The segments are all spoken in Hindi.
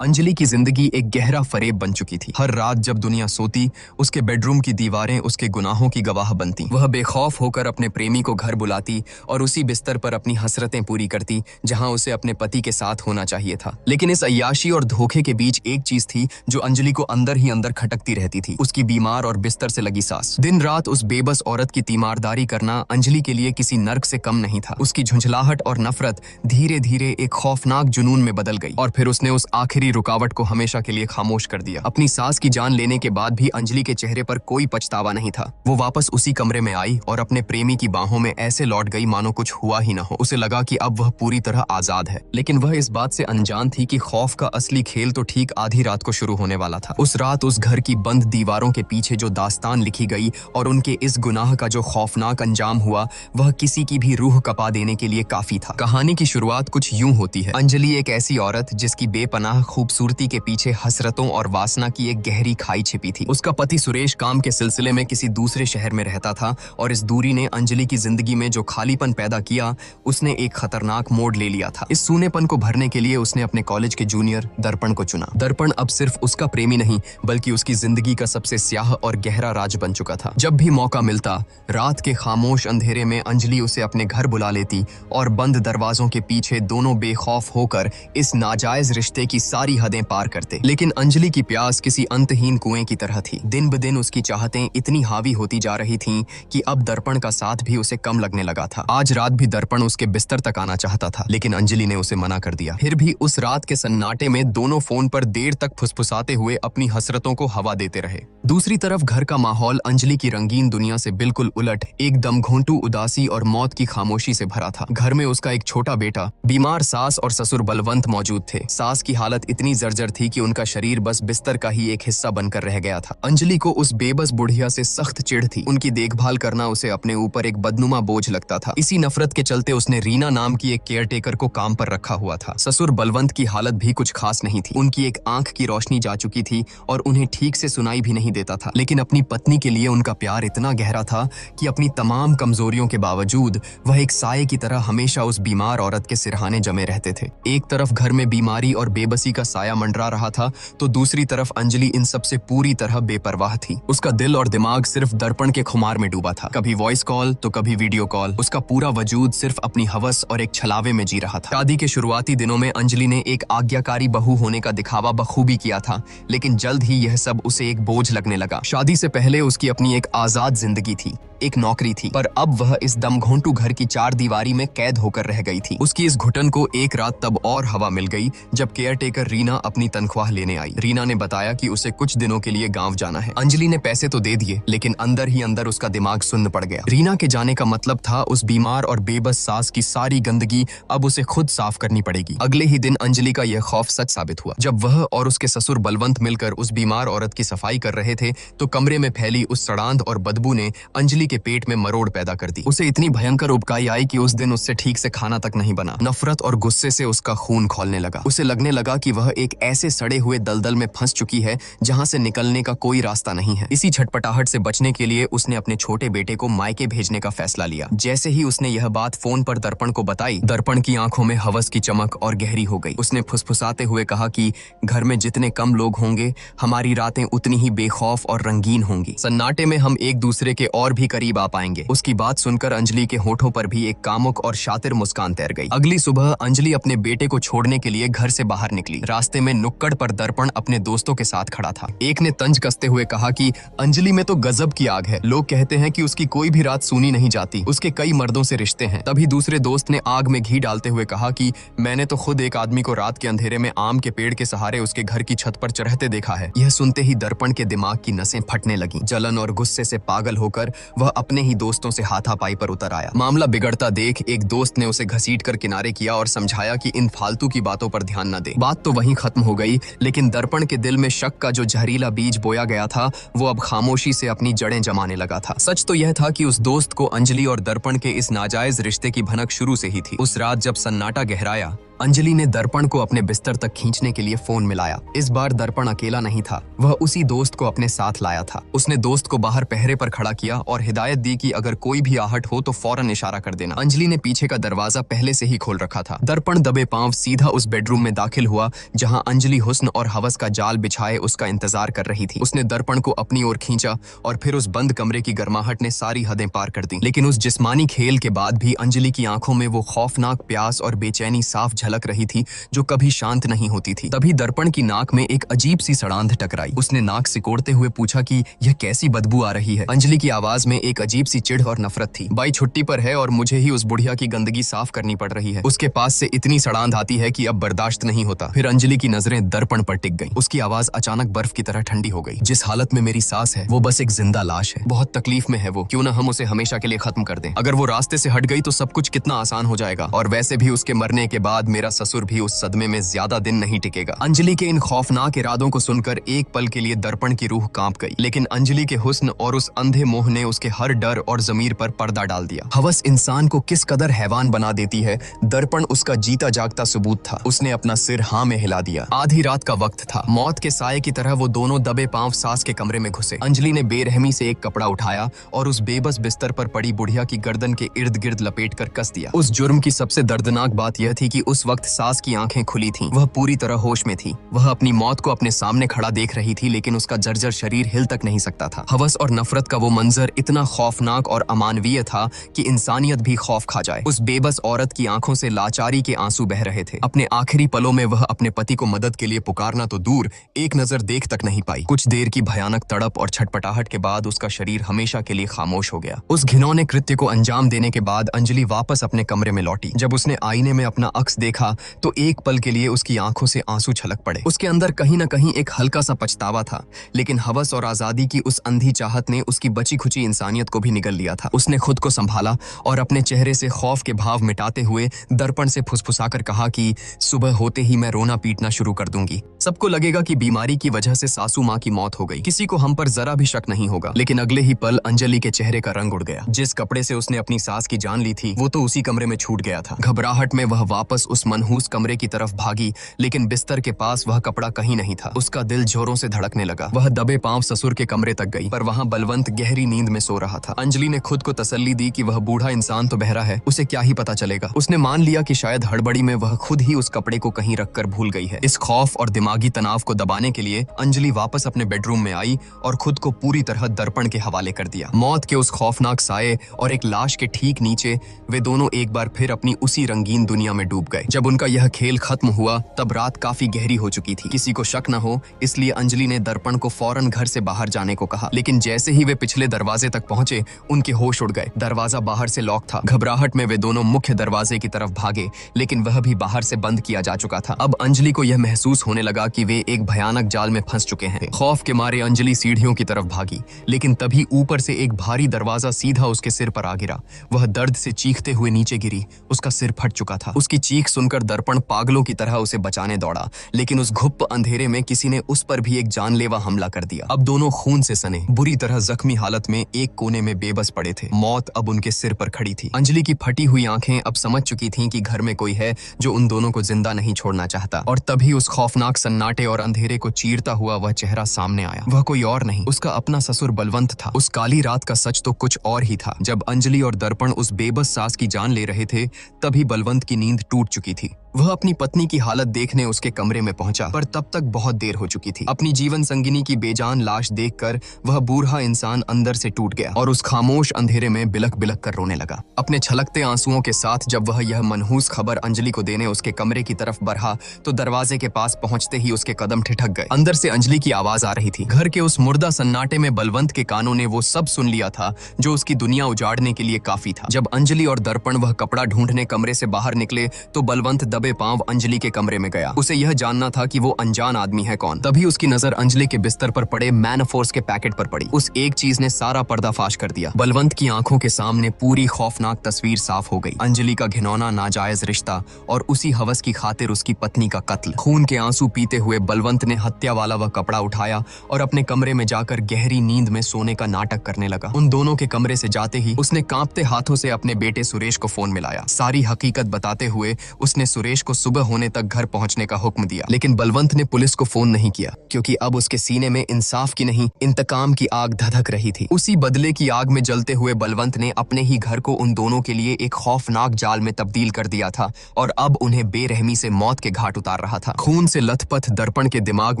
अंजलि की जिंदगी एक गहरा फरेब बन चुकी थी। हर रात जब दुनिया सोती, उसके बेडरूम की दीवारें उसके गुनाहों की गवाह बनती। वह बेखौफ होकर अपने प्रेमी को घर बुलाती और उसी बिस्तर पर अपनी हसरतें पूरी करती जहां उसे अपने पति के साथ होना चाहिए था। लेकिन इस अय्याशी और धोखे के बीच एक चीज थी जो अंजलि को अंदर ही अंदर खटकती रहती थी, उसकी बीमार और बिस्तर से लगी सांस। दिन रात उस बेबस औरत की तीमारदारी करना अंजलि के लिए किसी नर्क से कम नहीं था। उसकी झुंझलाहट और नफरत धीरे धीरे एक खौफनाक जुनून में बदल गई और फिर उसने उस आखिरी रुकावट को हमेशा के लिए खामोश कर दिया। अपनी सास की जान लेने के बाद भी अंजलि के चेहरे पर कोई पछतावा नहीं था। वो वापस उसी कमरे में आई और अपने प्रेमी की बाहों में ऐसे लौट गई मानो कुछ हुआ ही न हो। उसे लगा कि अब वह पूरी तरह आजाद है, लेकिन वह इस बात से अनजान थी कि खौफ का असली खेल तो ठीक आधी रात को शुरू होने वाला था। उस रात उस घर की बंद दीवारों के पीछे जो दास्तान लिखी गई और उनके इस गुनाह का जो खौफनाक अंजाम हुआ, वह किसी की भी रूह कपा देने के लिए काफी था। कहानी की शुरुआत कुछ यूं होती है। अंजलि एक ऐसी औरत जिसकी बेपनाह खूबसूरती के पीछे हसरतों और वासना की एक गहरी खाई छिपी थी। उसका पति सुरेश काम के सिलसिले में किसी दूसरे शहर में रहता था और इस दूरी ने अंजलि की जिंदगी में जो खालीपन पैदा किया, उसने एक खतरनाक मोड़ ले लिया था। इस सूनेपन को भरने के लिए उसने अपने कॉलेज के जूनियर दर्पण को चुना। दर्पण अब सिर्फ उसका प्रेमी नहीं बल्कि उसकी जिंदगी का सबसे स्याह और गहरा राज बन चुका था। जब भी मौका मिलता, रात के खामोश अंधेरे में अंजलि उसे अपने घर बुला लेती और बंद दरवाजों के पीछे दोनों बेखौफ होकर इस नाजायज रिश्ते की सारी हदें पार करते। लेकिन अंजलि की प्यास किसी अंतहीन कुएं की तरह थी। दिन ब दिन उसकी चाहतें इतनी हावी होती जा रही थीं कि अब दर्पण का साथ भी उसे कम लगने लगा था। आज रात भी दर्पण उसके बिस्तर तक आना चाहता था, लेकिन अंजलि ने उसे मना कर दिया। फिर भी उस रात के सन्नाटे में दोनों फोन पर देर तक फुसफुसाते हुए अपनी हसरतों को हवा देते रहे। दूसरी तरफ घर का माहौल अंजलि की रंगीन दुनिया से बिल्कुल उलट एक दमघोंटू उदासी और मौत की खामोशी से भरा था। घर में उसका एक छोटा बेटा, बीमार सास और ससुर बलवंत मौजूद थे। सास की हालत इतनी जर्जर थी कि उनका शरीर बस बिस्तर का ही एक हिस्सा बनकर रह गया था। अंजलि को उस बेबस बुढ़िया से सख्त चिढ़ थी। उनकी देखभाल करना उसे अपने ऊपर एक बदनुमा बोझ लगता था। इसी नफरत के चलते उसने रीना नाम की एक केयरटेकर को काम पर रखा हुआ था। ससुर बलवंत की हालत भी कुछ खास नहीं थी। उनकी एक आंख की रोशनी जा चुकी थी और उन्हें ठीक से सुनाई भी नहीं देता था। लेकिन अपनी पत्नी के लिए उनका प्यार इतना गहरा था कि अपनी तमाम कमजोरियों के बावजूद वह एक साये की तरह हमेशा उस बीमार औरत के सिरहाने जमे रहते थे। एक तरफ घर में बीमारी और बेबसी का साया मंडरा रहा था, तो दूसरी तरफ अंजलि इन सब से पूरी तरह बेपरवाह थी। उसका दिल और दिमाग सिर्फ दर्पण के खुमार में डूबा था। कभी वॉइस कॉल तो कभी वीडियो कॉल। उसका पूरा वजूद सिर्फ अपनी हवस और एक छलावे में जी रहा था। शादी के शुरुआती दिनों में अंजलि ने एक आज्ञाकारी बहू होने का दिखावा बखूबी किया था, लेकिन जल्द ही यह सब उसे एक बोझ लगने लगा। शादी से पहले उसकी अपनी एक आजाद जिंदगी थी, एक नौकरी थी, पर अब वह इस दमघोंटू घर की चार दीवारी में कैद होकर रह गई थी। उसकी इस घुटन को एक रात तब और हवा मिल गई जब केयरटेकर रीना अपनी तनख्वाह लेने आई। रीना ने बताया कि उसे कुछ दिनों के लिए गांव जाना है। अंजलि ने पैसे तो दे दिए, लेकिन अंदर ही अंदर उसका दिमाग सुन्न पड़ गया। रीना के जाने का मतलब था उस बीमार और बेबस सास की सारी गंदगी अब उसे खुद साफ करनी पड़ेगी। अगले ही दिन अंजलि का यह खौफ सच साबित हुआ। जब वह और उसके ससुर बलवंत मिलकर उस बीमार औरत की सफाई कर रहे थे, तो कमरे में फैली उस सड़ांध और बदबू ने अंजलि के पेट में मरोड़ पैदा कर दी। उसे इतनी भयंकर उबकाई आई कि उस दिन उससे ठीक से खाना तक नहीं बना। नफरत और गुस्से से उसका खून खौलने लगा। उसे लगने लगा कि वह एक ऐसे सड़े हुए दलदल में फंस चुकी है जहां से निकलने का कोई रास्ता नहीं है। इसी छटपटाहट से बचने के लिए उसने अपने छोटे बेटे को मायके भेजने का फैसला लिया। जैसे ही उसने यह बात फोन पर दर्पण को बताई, दर्पण की आंखों में हवस की चमक और गहरी हो गई। उसने फुसफुसाते हुए कहा कि घर में जितने कम लोग होंगे, हमारी रातें उतनी ही बेखौफ और रंगीन होंगी। सन्नाटे में हम एक दूसरे के और भी करीब आ पाएंगे। उसकी बात सुनकर अंजलि के होठों पर भी एक कामुक और शातिर मुस्कान तैर गई। अगली सुबह अंजलि अपने बेटे को छोड़ने के लिए घर से बाहर निकली। रास्ते में नुक्कड़ पर दर्पण अपने दोस्तों के साथ खड़ा था। एक ने तंज कसते हुए कहा कि अंजलि में तो गजब की आग है। लोग कहते हैं कि उसकी कोई भी रात सूनी नहीं जाती, उसके कई मर्दों से रिश्ते हैं। तभी दूसरे दोस्त ने आग में घी डालते हुए कहा कि मैंने तो खुद एक आदमी को रात के अंधेरे में आम के पेड़ के सहारे उसके घर की छत पर चढ़ते देखा है। यह सुनते ही दर्पण के दिमाग की नसें फटने लगी। जलन और गुस्से से पागल होकर वह अपने ही दोस्तों से हाथापाई पर उतर आया। मामला बिगड़ता देख एक दोस्त ने उसे घसीट कर किनारे किया और समझाया कि इन फालतू की बातों पर ध्यान न दे। बात तो वहीं खत्म हो गई, लेकिन दर्पण के दिल में शक का जो जहरीला बीज बोया गया था, वो अब खामोशी से अपनी जड़ें जमाने लगा था। सच तो यह था कि उस दोस्त को अंजलि और दर्पण के इस नाजायज रिश्ते की भनक शुरू से ही थी। उस रात जब सन्नाटा गहराया, अंजलि ने दर्पण को अपने बिस्तर तक खींचने के लिए फोन मिलाया। इस बार दर्पण अकेला नहीं था, वह उसी दोस्त को अपने साथ लाया था। उसने दोस्त को बाहर पहरे पर खड़ा किया और हिदायत दी कि अगर कोई भी आहट हो तो फौरन इशारा कर देना। अंजलि ने पीछे का दरवाजा पहले से ही खोल रखा था। दर्पण दबे पांव सीधा उस बेडरूम में दाखिल हुआ जहां अंजलि हुस्न और हवस का जाल बिछाए उसका इंतजार कर रही थी। उसने दर्पण को अपनी ओर खींचा और फिर उस बंद कमरे की गर्माहट ने सारी हदें पार कर दी। लेकिन उस जिस्मानी खेल के बाद भी अंजलि की आंखों में वो खौफनाक प्यास और बेचैनी साफ झलक रही थी जो कभी शांत नहीं होती थी। तभी दर्पण की नाक में एक अजीब सी सड़ांध टकराई। उसने नाक सिकोड़ते हुए पूछा कि यह कैसी बदबू आ रही है। अंजलि की आवाज में एक अजीब सी चिढ़ और नफरत थी। बाई छुट्टी पर है और मुझे ही उस बुढ़िया की गंदगी साफ करनी पड़ रही है। उसके पास से इतनी सड़ांध आती है कि अब बर्दाश्त नहीं होता। फिर अंजलि की नजरें दर्पण पर टिक गईं। उसकी आवाज अचानक बर्फ की तरह ठंडी हो गई। जिस हालत में मेरी सास है वो बस एक जिंदा लाश है। बहुत तकलीफ में है वो, क्यों ना हम उसे हमेशा के लिए खत्म कर दें। अगर वो रास्ते से हट गई तो सब कुछ कितना आसान हो जाएगा। और वैसे भी उसके मरने के बाद मेरा ससुर भी उस सदमे में ज्यादा दिन नहीं टिकेगा। अंजलि के इन खौफनाक इरादों को सुनकर एक पल के लिए दर्पण की रूह कांप गई। लेकिन अंजलि के हुस्न और उस अंधे मोह ने उसके हर डर और जमीर पर पर्दा डाल दिया। हवस इंसान को किस कदर हैवान बना देती है, दर्पण उसका जीता जागता सबूत था। उसने अपना सिर हाँ में हिला दिया। आधी रात का वक्त था। मौत के साये की तरह वो दोनों दबे पांव सास के कमरे में घुसे। अंजलि ने बेरहमी से एक कपड़ा उठाया और उस बेबस बिस्तर पर पड़ी बुढ़िया की गर्दन के इर्द गिर्द लपेट कर कस दिया। उस जुर्म की सबसे दर्दनाक बात यह थी कि उस वक्त सास की आंखें खुली थीं। वह पूरी तरह होश में थी। वह अपनी मौत को अपने सामने खड़ा देख रही थी, लेकिन उसका जर्जर शरीर हिल तक नहीं सकता था। हवस और नफरत का वो मंजर इतना खौफनाक और अमानवीय था कि इंसानियत भी खौफ खा जाए। उस बेबस औरत की आंखों से लाचारी के आंसू बह रहे थे। अपने आखिरी पलों में वह अपने पति को मदद के लिए पुकारना तो दूर, एक नजर देख तक नहीं पाई। कुछ देर की भयानक तड़प और छटपटाहट के बाद उसका शरीर हमेशा के लिए खामोश हो गया। उस घिनौने कृत्य को अंजाम देने के बाद अंजलि वापस अपने कमरे में लौटी। जब उसने आईने में अपना अक्स देखा तो एक पल के लिए उसकी आंखों से आंसू छलक पड़े। उसके अंदर कहीं न कहीं एक हल्का सा पछतावा था, लेकिन हवस और आजादी की उस अंधी चाहत ने उसकी बची खुची इंसानियत को भी निगल लिया था। उसने खुद को संभाला और अपने चेहरे से खौफ के भाव मिटाते हुए दर्पण से फुसफुसाकर कहा कि सुबह होते ही मैं रोना पीटना शुरू कर दूंगी। सबको लगेगा कि बीमारी की वजह से सासू माँ की मौत हो गई। किसी को हम पर जरा भी शक नहीं होगा। लेकिन अगले ही पल अंजलि के चेहरे का रंग उड़ गया। जिस कपड़े से उसने अपनी सास की जान ली थी वो तो उसी कमरे में छूट गया था। घबराहट में वह वापस उस मनहूस कमरे की तरफ भागी, लेकिन बिस्तर के पास वह कपड़ा कहीं नहीं था। उसका दिल जोरों से धड़कने लगा। वह दबे पांव ससुर के कमरे तक गई, पर वहां बलवंत गहरी नींद में सो रहा था। अंजलि ने खुद को तसल्ली दी कि वह बूढ़ा इंसान तो बहरा है, उसे क्या ही पता चलेगा। उसने मान लिया कि शायद हड़बड़ी में वह खुद ही उस कपड़े को कहीं रखकर भूल गई है। इस खौफ और दिमागी तनाव को दबाने के लिए अंजलि वापस अपने बेडरूम में आई और खुद को पूरी तरह दर्पण के हवाले कर दिया। मौत के उस खौफनाक साये और एक लाश के ठीक नीचे वे दोनों एक बार फिर अपनी उसी रंगीन दुनिया में डूब गए। जब उनका यह खेल खत्म हुआ तब रात काफी गहरी हो चुकी थी। किसी को शक न हो इसलिए अंजलि ने दर्पण को फौरन घर से बाहर जाने को कहा, लेकिन जैसे ही वे पिछले दरवाजे तक पहुंचे उनके होश उड़ गए। दरवाजा बाहर से लॉक था। घबराहट में वे दोनों मुख्य दरवाजे की तरफ भागे, लेकिन वह भी बाहर से बंद किया जा चुका था। अब अंजलि को यह महसूस होने लगा कि वे एक भयानक जाल में फंस चुके हैं। खौफ के मारे अंजलि सीढ़ियों की तरफ भागी, लेकिन तभी ऊपर से एक भारी दरवाजा सीधा उसके सिर पर आ गिरा। वह दर्द से चीखते हुए नीचे गिरी। उसका सिर फट चुका था। उसकी चीख सुनकर दर्पण पागलों की तरह उसे बचाने दौड़ा, लेकिन उस घुप्प अंधेरे में किसी ने उस पर भी एक जानलेवा हमला कर दिया। अब दोनों खून से सने, बुरी तरह जख्मी हालत में एक कोने में बेबस पड़े थे। मौत अब उनके सिर पर खड़ी थी। अंजलि की फटी हुई आंखें अब समझ चुकी थीं कि घर में कोई है जो उन दोनों को जिंदा नहीं छोड़ना चाहता। और तभी उस खौफनाक सन्नाटे और अंधेरे को चीरता हुआ वह चेहरा सामने आया। वह कोई और नहीं, उसका अपना ससुर बलवंत था। उस काली रात का सच तो कुछ और ही था। जब अंजलि और दर्पण उस बेबस सास की जान ले रहे थे तभी बलवंत की नींद टूट चुकी थी। वह अपनी पत्नी की हालत देखने उसके कमरे में पहुंचा, पर तब तक बहुत देर हो चुकी थी। अपनी जीवन संगिनी की बेजान लाश देखकर वह बूढ़ा इंसान अंदर से टूट गया और उस खामोश अंधेरे में बिलख बिलख कर रोने लगा। अपने छलकते आंसुओं के साथ जब वह यह मनहूस खबर अंजलि को देने उसके कमरे की तरफ बढ़ा तो दरवाजे के पास पहुंचते ही उसके कदम ठिठक गए। अंदर से अंजलि की आवाज आ रही थी। घर के उस मुर्दा सन्नाटे में बलवंत के कानों ने वो सब सुन लिया था जो उसकी दुनिया उजाड़ने के लिए काफी था। जब अंजलि और दर्पण वह कपड़ा ढूंढने कमरे से बाहर निकले तो बलवंत दबे पांव अंजलि के कमरे में गया। उसे यह जानना था कि वो अनजान आदमी है कौन। तभी उसकी नजर अंजलि के बिस्तर पर पड़े मैनफोर्स के पैकेट पर पड़ी। उस एक चीज ने सारा पर्दाफाश कर दिया। बलवंत की आंखों के सामने पूरी खौफनाक तस्वीर साफ हो गई। अंजलि का घिनौना नाजायज रिश्ता और उसी हवस की खातिर उसकी पत्नी का कत्ल। खून के आंसू पीते हुए बलवंत ने हत्या वाला वह कपड़ा उठाया और अपने कमरे में जाकर गहरी नींद में सोने का नाटक करने लगा। उन दोनों के कमरे से जाते ही उसने कांपते हाथों से अपने बेटे सुरेश को फोन मिलाया। सारी हकीकत बताते हुए उसने सुरेश सुरेश को सुबह होने तक घर पहुंचने का हुक्म दिया। लेकिन बलवंत ने पुलिस को फोन नहीं किया, क्योंकि अब उसके सीने में इंसाफ की नहीं, इंतकाम की आग धधक रही थी। उसी बदले की आग में जलते हुए बलवंत ने अपने ही घर को उन दोनों के लिए एक खौफनाक जाल में तब्दील कर दिया था और अब उन्हें बेरहमी से मौत के घाट उतार रहा था। खून से लथपथ दर्पण के दिमाग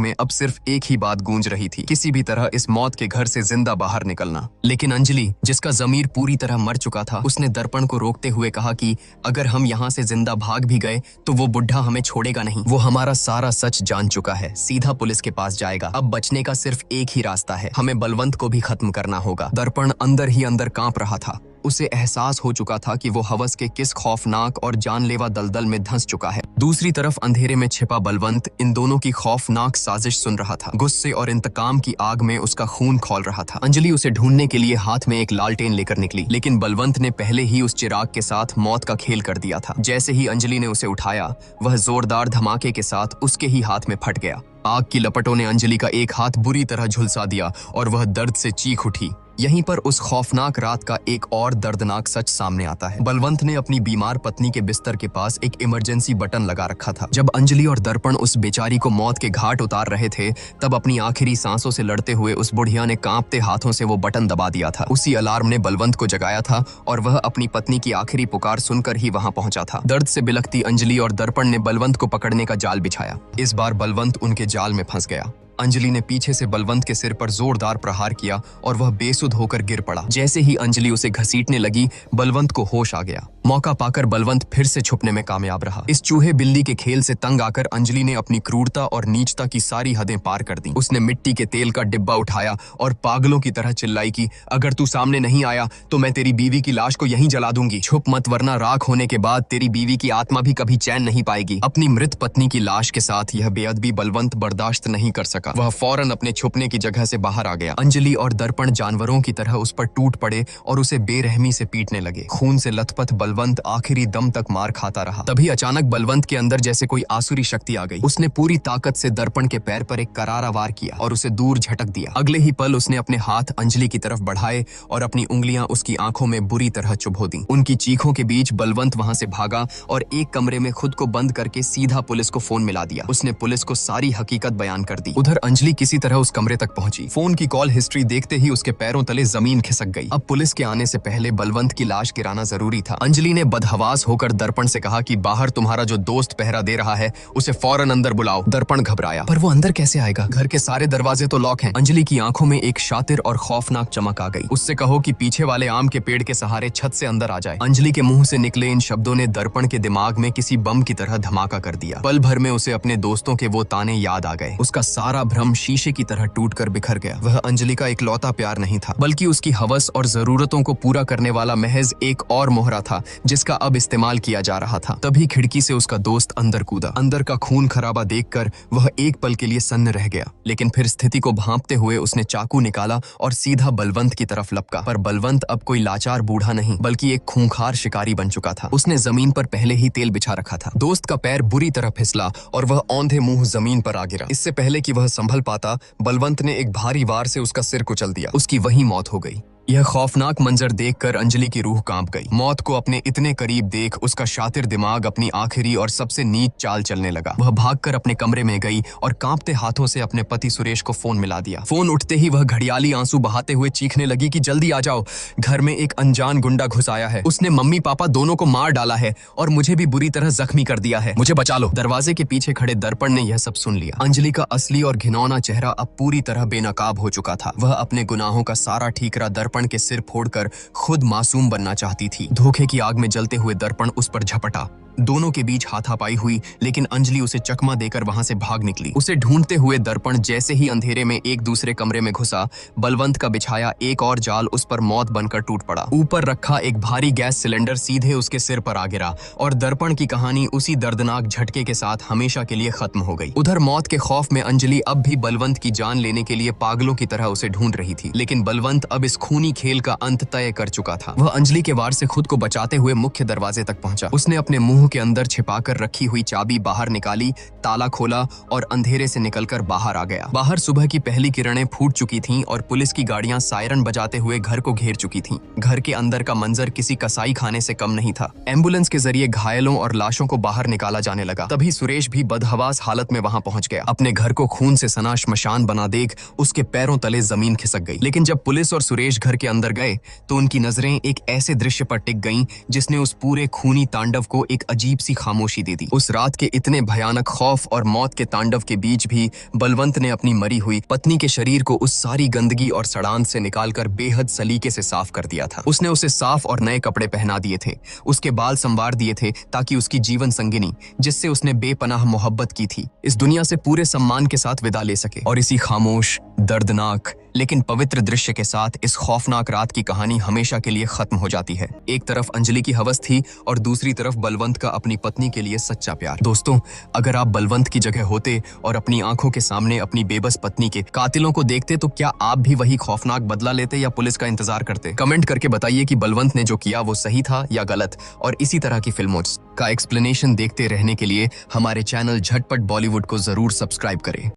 में अब सिर्फ एक ही बात गूंज रही थी, किसी भी तरह इस मौत के घर से जिंदा बाहर निकलना। लेकिन अंजलि, जिसका जमीर पूरी तरह मर चुका था, उसने दर्पण को रोकते हुए कहा कि अगर हम यहाँ से जिंदा भाग भी गए तो वो बुढ़ा हमें छोड़ेगा नहीं। वो हमारा सारा सच जान चुका है, सीधा पुलिस के पास जाएगा। अब बचने का सिर्फ एक ही रास्ता है, हमें बलवंत को भी खत्म करना होगा। दर्पण अंदर ही अंदर कांप रहा था। उसे एहसास हो चुका था कि वो हवस के किस खौफनाक और जानलेवा दलदल में धंस चुका है। दूसरी तरफ अंधेरे में छिपा बलवंत इन दोनों की खौफनाक साजिश सुन रहा था। गुस्से और इंतकाम की आग में उसका खून खौल रहा था। अंजलि उसे ढूंढने के लिए हाथ में एक लालटेन लेकर निकली, लेकिन बलवंत ने पहले ही उस चिराग के साथ मौत का खेल कर दिया था। जैसे ही अंजलि ने उसे उठाया, वह जोरदार धमाके के साथ उसके ही हाथ में फट गया। आग की लपटों ने अंजलि का एक हाथ बुरी तरह झुलसा दिया और वह दर्द से चीख उठी। यहीं पर उस खौफनाक रात का एक और दर्दनाक सच सामने आता है। बलवंत ने अपनी बीमार पत्नी के बिस्तर के पास एक इमरजेंसी बटन लगा रखा था। जब अंजलि और दर्पण उस बेचारी को मौत के घाट उतार रहे थे, तब अपनी आखिरी सांसों से लड़ते हुए उस बुढ़िया ने कांपते हाथों से वो बटन दबा दिया था। उसी अलार्म ने बलवंत को जगाया था और वह अपनी पत्नी की आखिरी पुकार सुनकर ही वहां पहुंचा था। दर्द से बिलखती अंजलि और दर्पण ने बलवंत को पकड़ने का जाल बिछाया। इस बार बलवंत उनके जाल में फंस गया। अंजलि ने पीछे से बलवंत के सिर पर जोरदार प्रहार किया और वह बेसुध होकर गिर पड़ा। जैसे ही अंजलि उसे घसीटने लगी, बलवंत को होश आ गया। मौका पाकर बलवंत फिर से छुपने में कामयाब रहा। इस चूहे बिल्ली के खेल से तंग आकर अंजलि ने अपनी क्रूरता और नीचता की सारी हदें पार कर दी। उसने मिट्टी के तेल का डिब्बा उठाया और पागलों की तरह चिल्लाई कि अगर तू सामने नहीं आया तो मैं तेरी बीवी की लाश को यहीं जला दूंगी। छुप मत, वरना राख होने के बाद तेरी बीवी की आत्मा भी कभी चैन नहीं पाएगी। अपनी मृत पत्नी की लाश के साथ यह बेअदबी बलवंत बर्दाश्त नहीं कर सका। वह फौरन अपने छुपने की जगह से बाहर आ गया। अंजलि और दर्पण जानवरों की तरह उस पर टूट पड़े और उसे बेरहमी से पीटने लगे। खून से लथपथ बलवंत आखिरी दम तक मार खाता रहा। तभी अचानक बलवंत के अंदर जैसे कोई आसुरी शक्ति आ गई। उसने पूरी ताकत से दर्पण के पैर पर एक करारा वार किया और उसे दूर झटक दिया। अगले ही पल उसने अपने हाथ अंजलि की तरफ बढ़ाए और अपनी उंगलियां उसकी आंखों में बुरी तरह चुभो दी। उनकी चीखों के बीच बलवंत वहां से भागा और एक कमरे में खुद को बंद करके सीधा पुलिस को फोन मिला दिया। उसने पुलिस को सारी हकीकत बयान कर दी। उधर अंजलि किसी तरह उस कमरे तक पहुंची। फोन की कॉल हिस्ट्री देखते ही उसके पैरों तले जमीन खिसक गई। अब पुलिस के आने से पहले बलवंत की लाश गिराना जरूरी था। अंजलि ने बदहवास होकर दर्पण से कहा कि बाहर तुम्हारा जो दोस्त पहरा दे रहा है उसे फौरन अंदर बुलाओ। दर्पण घबराया, पर वो अंदर कैसे आएगा? घर के सारे दरवाजे तो लॉक हैं। अंजलि की आंखों में एक शातिर और खौफनाक चमक आ गई। उससे कहो कि पीछे वाले आम के पेड़ के सहारे छत से अंदर आ जाए। अंजलि के मुंह से निकले इन शब्दों ने दर्पण के दिमाग में किसी बम की तरह धमाका कर दिया। पल भर में उसे अपने दोस्तों के वो ताने याद आ गए। उसका सारा भ्रम शीशे की तरह टूटकर बिखर गया। वह अंजलि का इकलौता प्यार नहीं था, बल्कि उसकी हवस और जरूरतों को पूरा करने वाला महज एक और मोहरा था, जिसका अब इस्तेमाल किया जा रहा था। तभी खिड़की से उसका दोस्त अंदर कूदा। अंदर का खून खराबा देखकर वह एक पल के लिए सन्न रह गया, लेकिन फिर स्थिति को भांपते हुए उसने चाकू निकाला और सीधा बलवंत की तरफ लपका। पर बलवंत अब कोई लाचार बूढ़ा नहीं, बल्कि एक खूंखार शिकारी बन चुका था। उसने जमीन पर पहले ही तेल बिछा रखा था। दोस्त का पैर बुरी तरह फिसला और वह औंधे मुंह जमीन पर आ गिरा। इससे पहले कि वह संभल पाता, बलवंत ने एक भारी वार से उसका सिर कुचल दिया। उसकी वहीं मौत हो गई। यह खौफनाक मंजर देखकर अंजलि की रूह कांप गई। मौत को अपने इतने करीब देख उसका शातिर दिमाग अपनी आखिरी और सबसे नीच चाल चलने लगा। वह भागकर अपने कमरे में गई और कांपते हाथों से अपने पति सुरेश को फोन मिला दिया। फोन उठते ही वह घड़ियाली आंसू बहाते हुए चीखने लगी कि जल्दी आ जाओ, घर में एक अनजान गुंडा घुस आया है। उसने मम्मी पापा दोनों को मार डाला है और मुझे भी बुरी तरह जख्मी कर दिया है। मुझे बचा लो। दरवाजे के पीछे खड़े दर्पण ने यह सब सुन लिया। अंजलि का असली और घिनौना चेहरा अब पूरी तरह बेनकाब हो चुका था। वह अपने गुनाहों का सारा ठीकरा दर्पण के सिर फोड़कर खुद मासूम बनना चाहती थी। धोखे की आग में जलते हुए दर्पण उस पर झपटा। दोनों के बीच हाथापाई हुई, लेकिन अंजलि उसे चकमा देकर वहां से भाग निकली। उसे ढूंढते हुए दर्पण जैसे ही अंधेरे में एक दूसरे कमरे में घुसा, बलवंत का बिछाया एक और जाल उस पर मौत बनकर टूट पड़ा। ऊपर रखा एक भारी गैस सिलेंडर सीधे उसके सिर पर आ गिरा और दर्पण की कहानी उसी दर्दनाक झटके के साथ हमेशा के लिए खत्म हो गई। उधर मौत के खौफ में अंजलि अब भी बलवंत की जान लेने के लिए पागलों की तरह उसे ढूंढ रही थी, लेकिन बलवंत अब इस खूनी खेल का अंत तय कर चुका था। वह अंजलि के वार से खुद को बचाते हुए मुख्य दरवाजे तक पहुंचा। उसने अपने मुंह लौह के अंदर छिपाकर रखी हुई चाबी बाहर निकाली, ताला खोला और अंधेरे से निकलकर बाहर आ गया। बाहर सुबह की पहली किरणें फूट चुकी थीं और पुलिस की गाड़ियां सायरन बजाते हुए घर को घेर चुकी थीं। घर के अंदर का मंजर किसी कसाई खाने से कम नहीं था। एम्बुलेंस के जरिए घायलों और लाशों को बाहर निकाला जाने लगा। तभी सुरेश भी बदहवास हालत में वहां पहुंच गया। अपने घर को खून से सना श्मशान बना देख उसके पैरों तले जमीन खिसक गई। लेकिन जब पुलिस और सुरेश घर के अंदर गए तो उनकी नजरें एक ऐसे दृश्य पर टिक गईं जिसने उस पूरे खूनी तांडव को एक अजीब सी खामोशी दे दी। उस रात के इतने भयानक खौफ और मौत के तांडव के बीच भी बलवंत ने अपनी मरी हुई पत्नी के शरीर को उस सारी गंदगी और सड़ांत से निकालकर बेहद सलीके से साफ कर दिया था। उसने उसे साफ और नए कपड़े पहना दिए थे, उसके बाल संवार दिए थे ताकि उसकी जीवन संगिनी, जिससे उसने बेपनाह मोहब्बत की थी, इस दुनिया से पूरे सम्मान के साथ विदा ले सके। और इसी खामोश, दर्दनाक लेकिन पवित्र दृश्य के साथ इस खौफनाक रात की कहानी हमेशा के लिए खत्म हो जाती है। एक तरफ अंजलि की हवस थी और दूसरी तरफ बलवंत का अपनी पत्नी के लिए सच्चा प्यार। दोस्तों, अगर आप बलवंत की जगह होते और अपनी आंखों के सामने अपनी बेबस पत्नी के कातिलों को देखते तो क्या आप भी वही खौफनाक बदला लेते या पुलिस का इंतजार करते? कमेंट करके बताइए कि बलवंत ने जो किया वो सही था या गलत। और इसी तरह की फिल्मों का एक्सप्लेनेशन देखते रहने के लिए हमारे चैनल झटपट बॉलीवुड को जरूर सब्सक्राइब करें।